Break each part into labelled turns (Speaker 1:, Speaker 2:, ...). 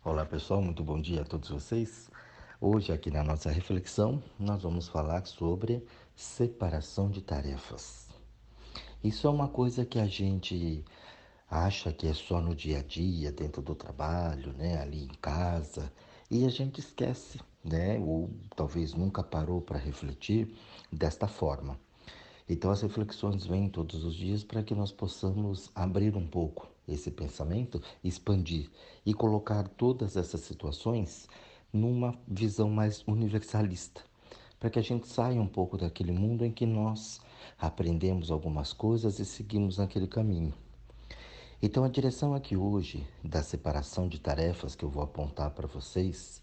Speaker 1: Olá pessoal, muito bom dia a todos vocês. Hoje aqui na nossa reflexão nós vamos falar sobre separação de tarefas. Isso é uma coisa que a gente acha que é só no dia a dia, dentro do trabalho, né, ali em casa, e a gente esquece, né, ou talvez nunca parou para refletir desta forma. Então as reflexões vêm todos os dias para que nós possamos abrir um pouco esse pensamento, expandir e colocar todas essas situações numa visão mais universalista, para que a gente saia um pouco daquele mundo em que nós aprendemos algumas coisas e seguimos naquele caminho. Então a direção aqui hoje da separação de tarefas que eu vou apontar para vocês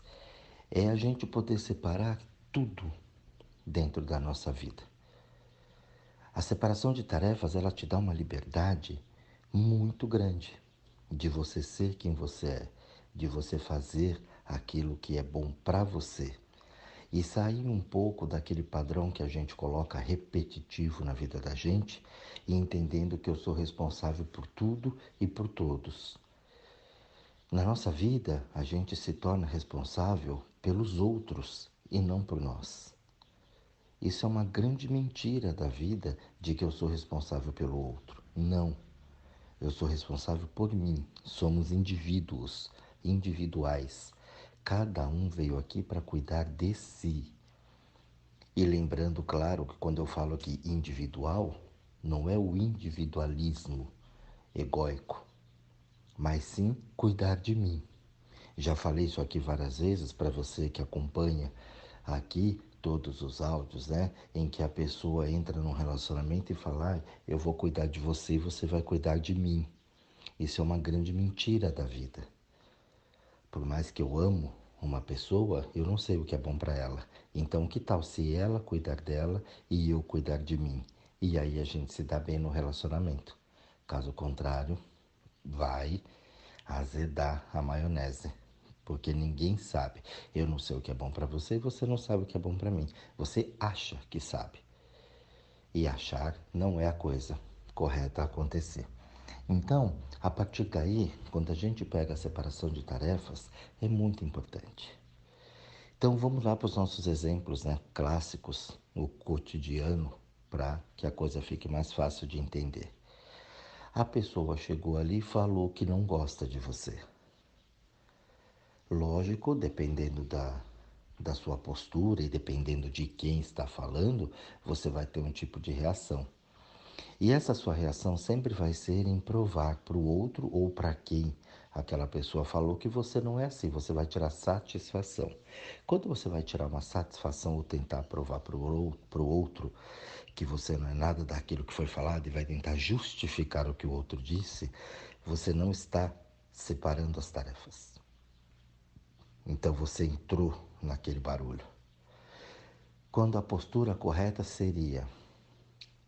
Speaker 1: é a gente poder separar tudo dentro da nossa vida. A separação de tarefas, ela te dá uma liberdade muito grande de você ser quem você é, de você fazer aquilo que é bom para você e sair um pouco daquele padrão que a gente coloca repetitivo na vida da gente e entendendo que eu sou responsável por tudo e por todos. Na nossa vida, a gente se torna responsável pelos outros e não por nós. Isso é uma grande mentira da vida de que eu sou responsável pelo outro. Não, eu sou responsável por mim. Somos indivíduos, individuais. Cada um veio aqui para cuidar de si. E lembrando, claro, que quando eu falo aqui individual, não é o individualismo egóico, mas sim cuidar de mim. Já falei isso aqui várias vezes para você que acompanha aqui todos os áudios, né? Em que a pessoa entra num relacionamento e fala, eu vou cuidar de você e você vai cuidar de mim. Isso é uma grande mentira da vida. Por mais que eu amo uma pessoa, eu não sei o que é bom para ela. Então, que tal se ela cuidar dela e eu cuidar de mim? E aí a gente se dá bem no relacionamento. Caso contrário, vai azedar a maionese. Porque ninguém sabe. Eu não sei o que é bom para você e você não sabe o que é bom para mim. Você acha que sabe. E achar não é a coisa correta a acontecer. Então, a partir daí, quando a gente pega a separação de tarefas, é muito importante. Então, vamos lá para os nossos exemplos, né, clássicos, o cotidiano, para que a coisa fique mais fácil de entender. A pessoa chegou ali e falou que não gosta de você. Lógico, dependendo da sua postura e dependendo de quem está falando, você vai ter um tipo de reação. E essa sua reação sempre vai ser em provar para o outro ou para quem aquela pessoa falou que você não é assim, você vai tirar satisfação. Quando você vai tirar uma satisfação ou tentar provar para o outro que você não é nada daquilo que foi falado e vai tentar justificar o que o outro disse, você não está separando as tarefas. Então você entrou naquele barulho. Quando a postura correta seria: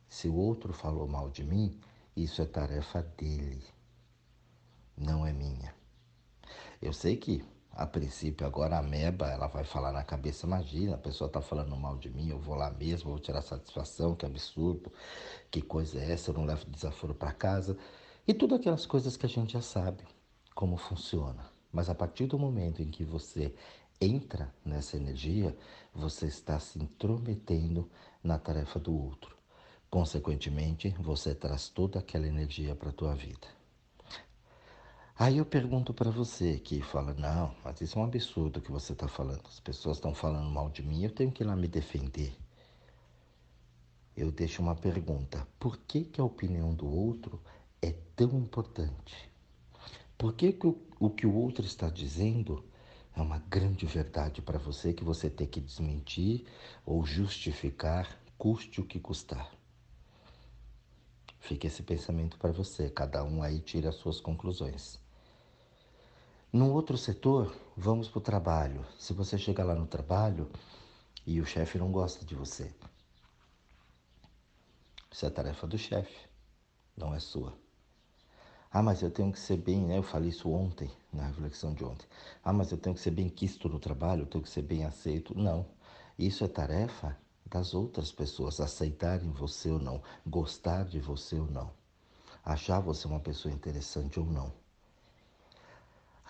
Speaker 1: se o outro falou mal de mim, isso é tarefa dele, não é minha. Eu sei que, a princípio, agora a meba, ela vai falar na cabeça, imagina, a pessoa está falando mal de mim, eu vou lá mesmo, vou tirar satisfação, que absurdo, que coisa é essa, eu não levo desaforo para casa. E tudo aquelas coisas que a gente já sabe como funciona. Mas a partir do momento em que você entra nessa energia, você está se intrometendo na tarefa do outro. Consequentemente, você traz toda aquela energia para a tua vida. Aí eu pergunto para você que fala, não, mas isso é um absurdo que você está falando. As pessoas estão falando mal de mim, eu tenho que ir lá me defender. Eu deixo uma pergunta, por que que a opinião do outro é tão importante? Por que que o que o outro está dizendo é uma grande verdade para você que você tem que desmentir ou justificar, custe o que custar? Fica esse pensamento para você, cada um aí tira as suas conclusões. Num outro setor, vamos para o trabalho. Se você chega lá no trabalho e o chefe não gosta de você, isso é tarefa do chefe, não é sua. Ah, mas eu tenho que ser bem, né? Eu falei isso ontem, na reflexão de ontem. Ah, mas eu tenho que ser bem quisto no trabalho, eu tenho que ser bem aceito. Não. Isso é tarefa das outras pessoas aceitarem você ou não, gostar de você ou não, achar você uma pessoa interessante ou não.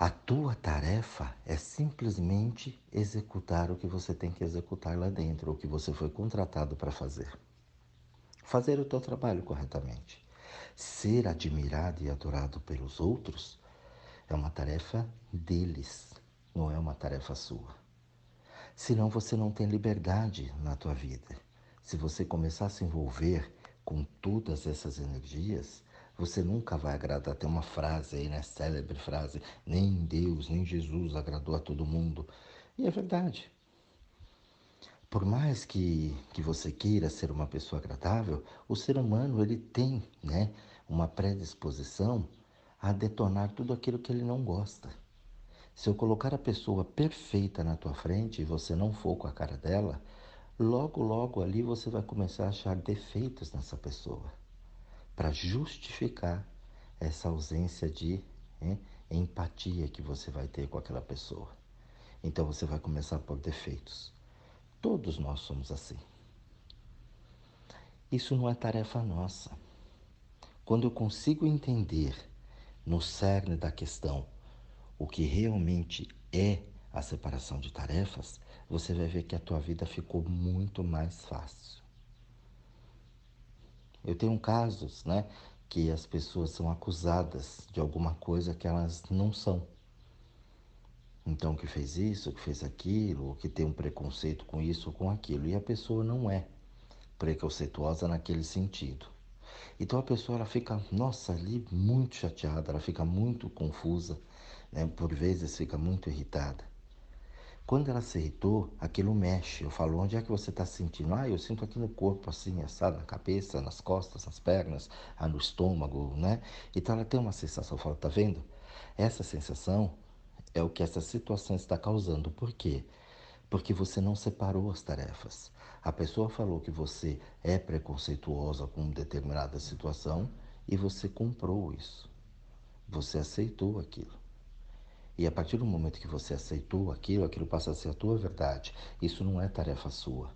Speaker 1: A tua tarefa é simplesmente executar o que você tem que executar lá dentro, o que você foi contratado para fazer. Fazer o teu trabalho corretamente. Ser admirado e adorado pelos outros é uma tarefa deles, não é uma tarefa sua. Senão você não tem liberdade na tua vida. Se você começar a se envolver com todas essas energias, você nunca vai agradar. Tem uma frase aí, né? Célebre frase: nem Deus, nem Jesus agradou a todo mundo. E é verdade. Por mais que você queira ser uma pessoa agradável, o ser humano ele tem, né, uma predisposição a detonar tudo aquilo que ele não gosta. Se eu colocar a pessoa perfeita na tua frente e você não for com a cara dela, logo, logo ali você vai começar a achar defeitos nessa pessoa para justificar essa ausência de empatia que você vai ter com aquela pessoa. Então você vai começar por defeitos. Todos nós somos assim. Isso não é tarefa nossa. Quando eu consigo entender no cerne da questão o que realmente é a separação de tarefas, você vai ver que a tua vida ficou muito mais fácil. Eu tenho casos, né, que as pessoas são acusadas de alguma coisa que elas não são. Então, que fez isso, que fez aquilo, ou que tem um preconceito com isso ou com aquilo. E a pessoa não é preconceituosa naquele sentido. Então a pessoa ela fica, nossa, ali muito chateada, ela fica muito confusa, né? Por vezes fica muito irritada. Quando ela se irritou, aquilo mexe. Eu falo, onde é que você está sentindo? Ah, eu sinto aqui no corpo, assim, assado, na cabeça, nas costas, nas pernas, no estômago, né? Então ela tem uma sensação, eu falo, tá vendo? Essa sensação é o que essa situação está causando. Por quê? Porque você não separou as tarefas. A pessoa falou que você é preconceituosa com determinada situação e você comprou isso. Você aceitou aquilo. E a partir do momento que você aceitou aquilo, aquilo passa a ser a tua verdade. Isso não é tarefa sua.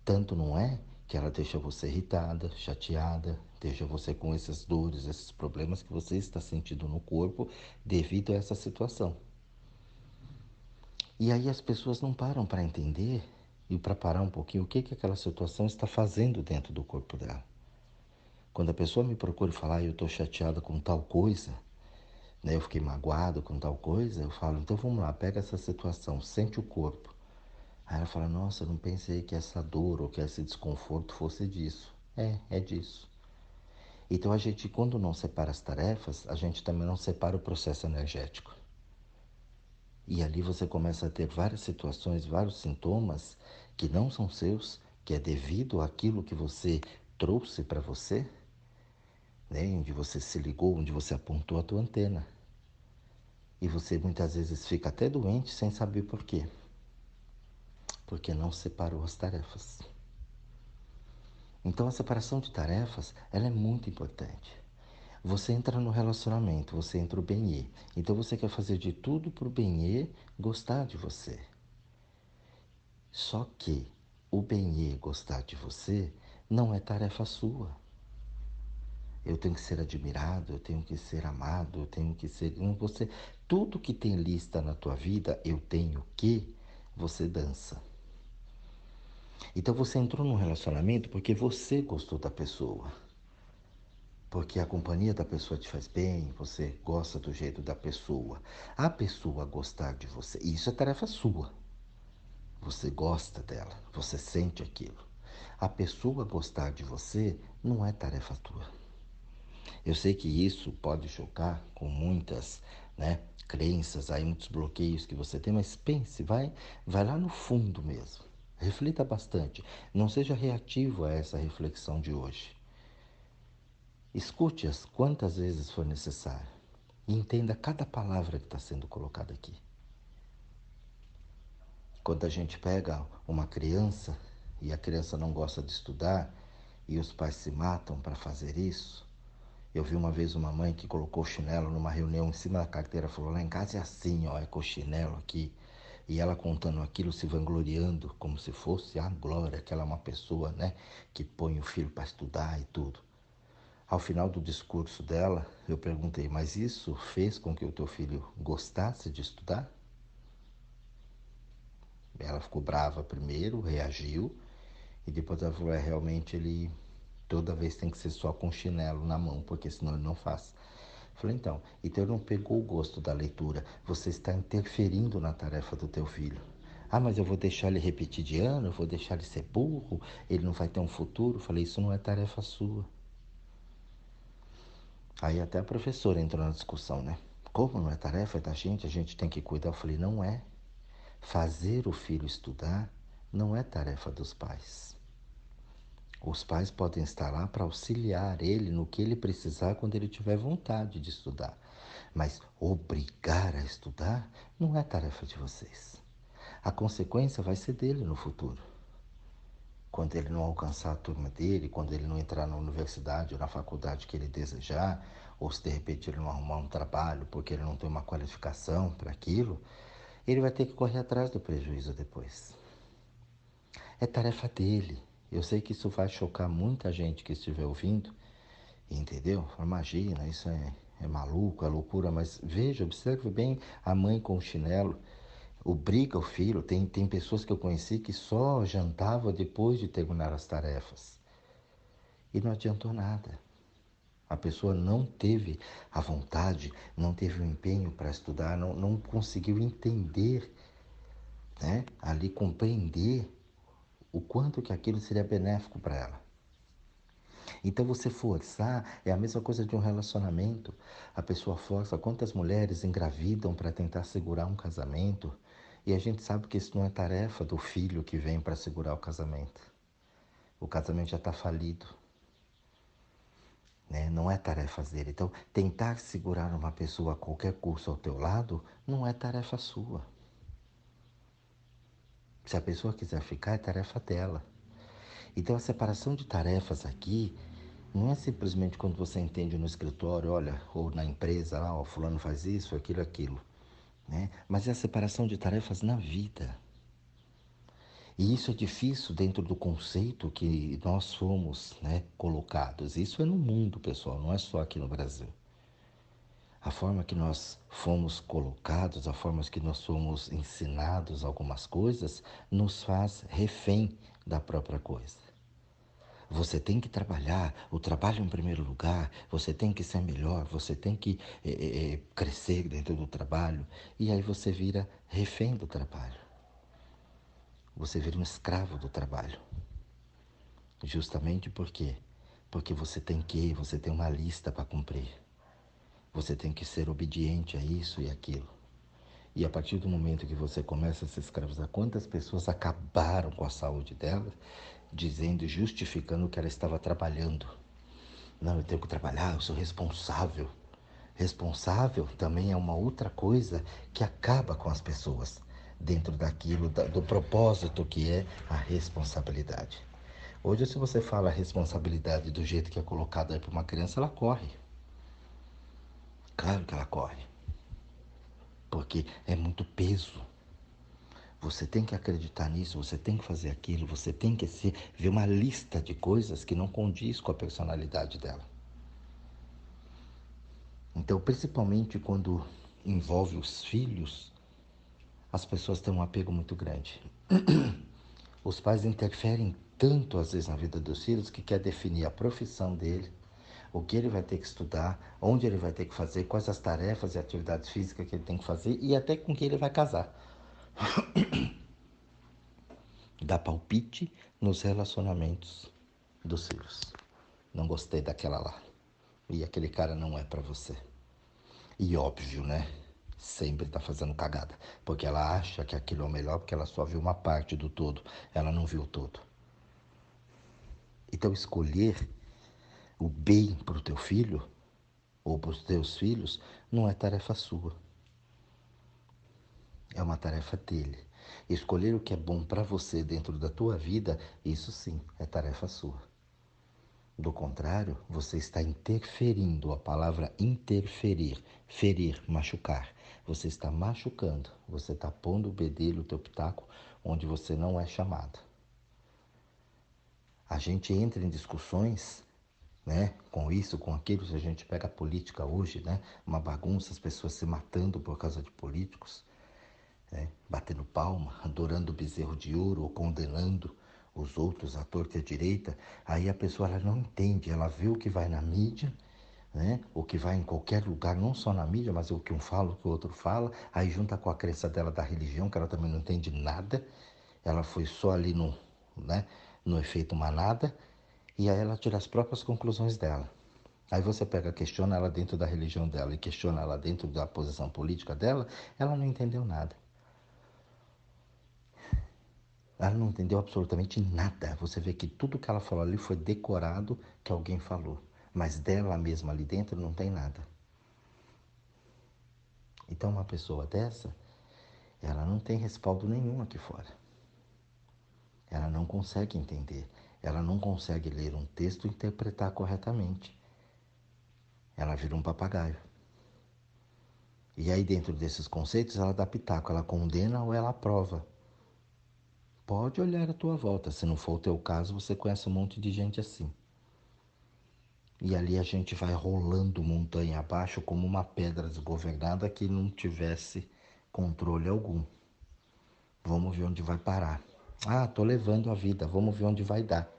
Speaker 1: Tanto não é que ela deixa você irritada, chateada, deixa você com essas dores, esses problemas que você está sentindo no corpo devido a essa situação. E aí as pessoas não param para entender e para parar um pouquinho o que aquela situação está fazendo dentro do corpo dela. Quando a pessoa me procura e fala, eu estou chateada com tal coisa, né, eu fiquei magoado com tal coisa, eu falo, então vamos lá, pega essa situação, sente o corpo. Aí ela fala, nossa, eu não pensei que essa dor ou que esse desconforto fosse disso. É disso. Então a gente, quando não separa as tarefas, a gente também não separa o processo energético. E ali você começa a ter várias situações, vários sintomas que não são seus, que é devido àquilo que você trouxe para você, né? Onde você se ligou, onde você apontou a tua antena. E você muitas vezes fica até doente sem saber por quê. Porque não separou as tarefas. Então a separação de tarefas, ela é muito importante. Você entra no relacionamento, você entra o bem-estar. Então você quer fazer de tudo para o bem-estar gostar de você. Só que o bem-estar gostar de você não é tarefa sua. Eu tenho que ser admirado, eu tenho que ser amado, eu tenho que ser... Você, tudo que tem lista na tua vida, eu tenho que, você dança. Então você entrou num relacionamento porque você gostou da pessoa. Porque a companhia da pessoa te faz bem, você gosta do jeito da pessoa. A pessoa gostar de você, isso é tarefa sua. Você gosta dela, você sente aquilo. A pessoa gostar de você não é tarefa tua. Eu sei que isso pode chocar com muitas, né, crenças, aí muitos bloqueios que você tem, mas pense, vai lá no fundo mesmo. Reflita bastante. Não seja reativo a essa reflexão de hoje. Escute-as quantas vezes for necessário. E entenda cada palavra que está sendo colocada aqui. Quando a gente pega uma criança e a criança não gosta de estudar e os pais se matam para fazer isso. Eu vi uma vez uma mãe que colocou o chinelo numa reunião em cima da carteira, falou, lá em casa é assim, ó, é com o chinelo aqui. E ela contando aquilo, se vangloriando, como se fosse a glória, que ela é uma pessoa, né, que põe o filho para estudar e tudo. Ao final do discurso dela, eu perguntei, mas isso fez com que o teu filho gostasse de estudar? Ela ficou brava primeiro, reagiu, e depois ela falou, realmente ele toda vez tem que ser só com chinelo na mão, porque senão ele não faz. Eu falei, então ele não pegou o gosto da leitura, você está interferindo na tarefa do teu filho. Ah, mas eu vou deixar ele repetir de ano, eu vou deixar ele ser burro, ele não vai ter um futuro. Eu falei, isso não é tarefa sua. Aí até a professora entrou na discussão, né? Como não é tarefa, é da gente, a gente tem que cuidar. Eu falei, não é. Fazer o filho estudar não é tarefa dos pais. Os pais podem estar lá para auxiliar ele no que ele precisar quando ele tiver vontade de estudar. Mas obrigar a estudar não é tarefa de vocês. A consequência vai ser dele no futuro. Quando ele não alcançar a turma dele, quando ele não entrar na universidade ou na faculdade que ele desejar, ou se de repente ele não arrumar um trabalho porque ele não tem uma qualificação para aquilo, ele vai ter que correr atrás do prejuízo depois. É tarefa dele. Eu sei que isso vai chocar muita gente que estiver ouvindo, entendeu? Imagina, isso é maluco, é loucura, mas veja, observe bem a mãe com o chinelo, obriga o filho. Tem pessoas que eu conheci que só jantavam depois de terminar as tarefas. E não adiantou nada. A pessoa não teve a vontade, não teve o empenho para estudar, não conseguiu entender, né? Ali compreender o quanto que aquilo seria benéfico para ela. Então você forçar é a mesma coisa de um relacionamento. A pessoa força. Quantas mulheres engravidam para tentar segurar um casamento? E a gente sabe que isso não é tarefa do filho que vem para segurar o casamento. O casamento já está falido, né? Não é tarefa dele. Então, tentar segurar uma pessoa a qualquer custo ao teu lado não é tarefa sua. Se a pessoa quiser ficar, é tarefa dela. Então, a separação de tarefas aqui não é simplesmente quando você entende no escritório, olha, ou na empresa, lá, ó, fulano faz isso, aquilo, aquilo, né? Mas é a separação de tarefas na vida. E isso é difícil dentro do conceito que nós fomos, né, colocados. Isso é no mundo, pessoal, não é só aqui no Brasil. A forma que nós fomos colocados, a forma que nós fomos ensinados algumas coisas, nos faz refém da própria coisa. Você tem que trabalhar, o trabalho em primeiro lugar, você tem que ser melhor, você tem que crescer dentro do trabalho. E aí você vira refém do trabalho. Você vira um escravo do trabalho. Justamente por quê? Porque você tem uma lista para cumprir. Você tem que ser obediente a isso e aquilo. E a partir do momento que você começa a se escravizar, quantas pessoas acabaram com a saúde delas, dizendo e justificando que ela estava trabalhando. Não, eu tenho que trabalhar, eu sou responsável. Responsável também é uma outra coisa que acaba com as pessoas dentro daquilo, do propósito que é a responsabilidade. Hoje, se você fala a responsabilidade do jeito que é colocado aí para uma criança, ela corre. Claro que ela corre, porque é muito peso. Você tem que acreditar nisso, você tem que fazer aquilo, você tem que ver uma lista de coisas que não condiz com a personalidade dela. Então, principalmente quando envolve os filhos, as pessoas têm um apego muito grande. Os pais interferem tanto, às vezes, na vida dos filhos que quer definir a profissão dele, o que ele vai ter que estudar, onde ele vai ter que fazer, quais as tarefas e atividades físicas que ele tem que fazer e até com quem ele vai casar. Dá palpite nos relacionamentos dos filhos. Não gostei daquela lá. E aquele cara não é para você. E óbvio, né? Sempre tá fazendo cagada. Porque ela acha que aquilo é o melhor porque ela só viu uma parte do todo. Ela não viu o todo. Então escolher o bem para o teu filho ou para os teus filhos não é tarefa sua. É uma tarefa dele. Escolher o que é bom para você dentro da tua vida, isso sim é tarefa sua. Do contrário, você está interferindo, a palavra interferir, ferir, machucar. Você está machucando, você está pondo o bedelho, o teu pitaco, onde você não é chamado. A gente entra em discussões né? Com isso, com aquilo, se a gente pega a política hoje, né? Uma bagunça, as pessoas se matando por causa de políticos, né? Batendo palma, adorando o bezerro de ouro ou condenando os outros à torta e à direita. Aí a pessoa ela não entende, ela vê o que vai na mídia, né? O que vai em qualquer lugar, não só na mídia, mas o que um fala, o que o outro fala, aí junta com a crença dela da religião, que ela também não entende nada, ela foi só ali no, né, no efeito manada, e aí ela tira as próprias conclusões dela. Aí você pega, questiona ela dentro da religião dela e questiona ela dentro da posição política dela, ela não entendeu nada. Ela não entendeu absolutamente nada. Você vê que tudo que ela falou ali foi decorado que alguém falou. Mas dela mesma ali dentro não tem nada. Então uma pessoa dessa, ela não tem respaldo nenhum aqui fora. Ela não consegue entender. Ela não consegue ler um texto e interpretar corretamente. Ela vira um papagaio. E aí dentro desses conceitos ela dá pitaco, ela condena ou ela aprova. Pode olhar à tua volta, se não for o teu caso, você conhece um monte de gente assim. E ali a gente vai rolando montanha abaixo como uma pedra desgovernada que não tivesse controle algum. Vamos ver onde vai parar. Ah, tô levando a vida, vamos ver onde vai dar.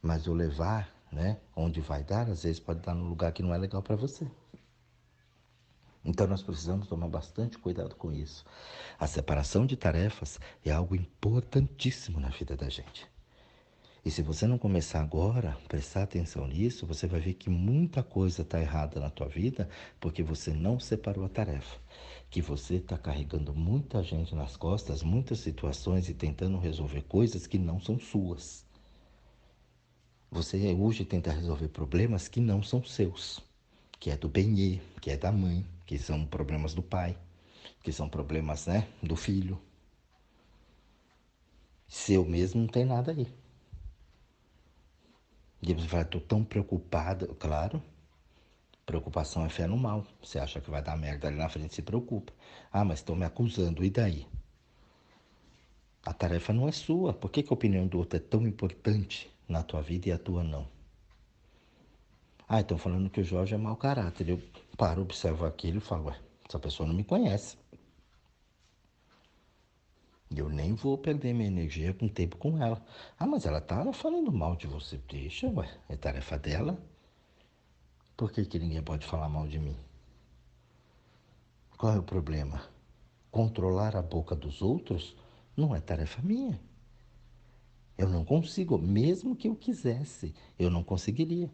Speaker 1: Mas o levar, né, onde vai dar, às vezes pode dar num lugar que não é legal para você. Então nós precisamos tomar bastante cuidado com isso. A separação de tarefas é algo importantíssimo na vida da gente. E se você não começar agora, prestar atenção nisso, você vai ver que muita coisa está errada na tua vida porque você não separou a tarefa. Que você está carregando muita gente nas costas, muitas situações e tentando resolver coisas que não são suas. Você hoje tenta resolver problemas que não são seus, que é do benê, que é da mãe, que são problemas do pai, que são problemas, né, do filho. Seu mesmo não tem nada aí. E você vai, tô tão preocupado, claro. Preocupação é fé no mal. Você acha que vai dar merda ali na frente, se preocupa. Ah, mas estão me acusando, e daí? A tarefa não é sua. Por que a opinião do outro é tão importante na tua vida e a tua não? Ah, estão falando que o Jorge é mau caráter. Eu paro, observo aquilo e falo, ué, essa pessoa não me conhece. Eu nem vou perder minha energia com tempo com ela. Ah, mas ela tá falando mal de você. Deixa, ué, é tarefa dela. Por que que ninguém pode falar mal de mim? Qual é o problema? Controlar a boca dos outros não é tarefa minha. Eu não consigo, mesmo que eu quisesse, eu não conseguiria.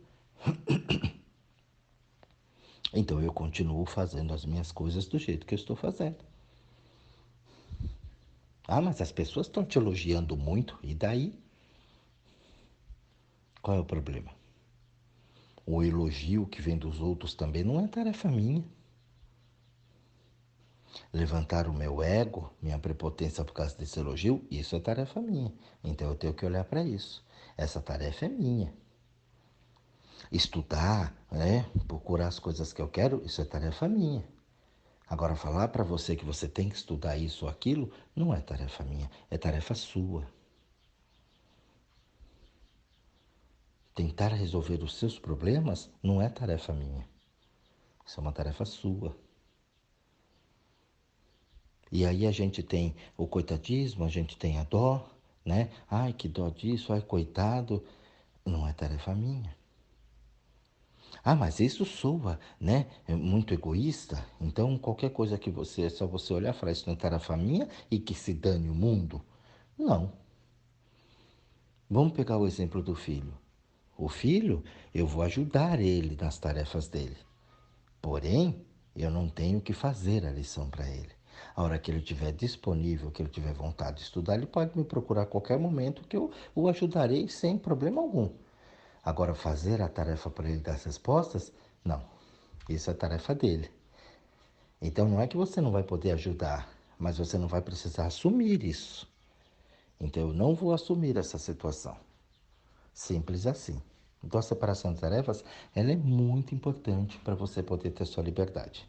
Speaker 1: Então eu continuo fazendo as minhas coisas do jeito que eu estou fazendo. Ah, mas as pessoas estão te elogiando muito, e daí? Qual é o problema? O elogio que vem dos outros também não é tarefa minha. Levantar o meu ego, minha prepotência por causa desse elogio, isso é tarefa minha. Então eu tenho que olhar para isso. Essa tarefa é minha. Estudar, né? Procurar as coisas que eu quero, isso é tarefa minha. Agora, falar para você que você tem que estudar isso ou aquilo, não é tarefa minha, é tarefa sua. Tentar resolver os seus problemas não é tarefa minha. Isso é uma tarefa sua. E aí a gente tem o coitadismo, a gente tem a dó, né? Ai, que dó disso, ai, coitado. Não é tarefa minha. Ah, mas isso soa, né? É muito egoísta. Então, qualquer coisa que você, é só você olhar e falar, isso não é tarefa minha e que se dane o mundo. Não. Vamos pegar o exemplo do filho. O filho, eu vou ajudar ele nas tarefas dele. Porém, eu não tenho que fazer a lição para ele. A hora que ele estiver disponível, que ele tiver vontade de estudar, ele pode me procurar a qualquer momento que eu o ajudarei sem problema algum. Agora, fazer a tarefa para ele dar as respostas, não. Isso é tarefa dele. Então, não é que você não vai poder ajudar, mas você não vai precisar assumir isso. Então, eu não vou assumir essa situação. Simples assim. Então, a separação de tarefas, ela é muito importante para você poder ter sua liberdade.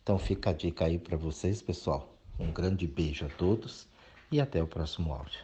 Speaker 1: Então, fica a dica aí para vocês, pessoal. Um grande beijo a todos e até o próximo áudio.